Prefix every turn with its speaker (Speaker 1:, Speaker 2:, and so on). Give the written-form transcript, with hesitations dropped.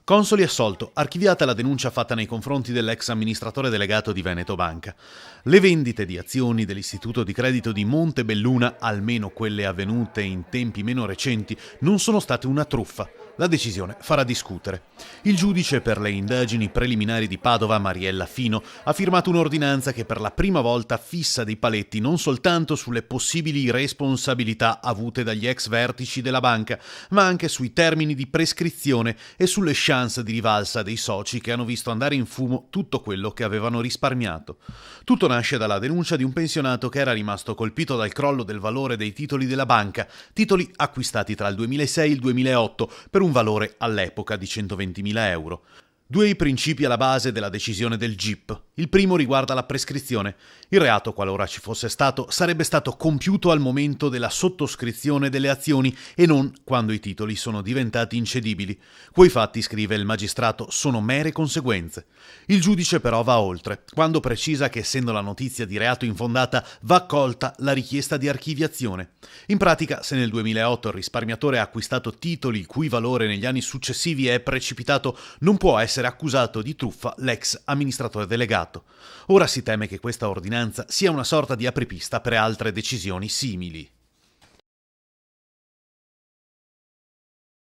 Speaker 1: Consoli assolto, archiviata la denuncia fatta nei confronti dell'ex amministratore delegato di Veneto Banca. Le vendite di azioni dell'istituto di credito di Montebelluna, almeno quelle avvenute in tempi meno recenti, non sono state una truffa. La decisione farà discutere. Il giudice per le indagini preliminari di Padova, Mariella Fino, ha firmato un'ordinanza che per la prima volta fissa dei paletti non soltanto sulle possibili responsabilità avute dagli ex vertici della banca, ma anche sui termini di prescrizione e sulle chance di rivalsa dei soci che hanno visto andare in fumo tutto quello che avevano risparmiato. Tutto nasce dalla denuncia di un pensionato che era rimasto colpito dal crollo del valore dei titoli della banca, titoli acquistati tra il 2006 e il 2008 per un valore all'epoca di 120.000 euro. Due i principi alla base della decisione del GIP. Il primo riguarda la prescrizione. Il reato, qualora ci fosse stato, sarebbe stato compiuto al momento della sottoscrizione delle azioni e non quando i titoli sono diventati incedibili. Quei fatti, scrive il magistrato, sono mere conseguenze. Il giudice però va oltre, quando precisa che, essendo la notizia di reato infondata, va accolta la richiesta di archiviazione. In pratica, se nel 2008 il risparmiatore ha acquistato titoli il cui valore negli anni successivi è precipitato, non può essere accusato di truffa l'ex amministratore delegato. Ora si teme che questa ordinanza sia una sorta di apripista per altre decisioni simili.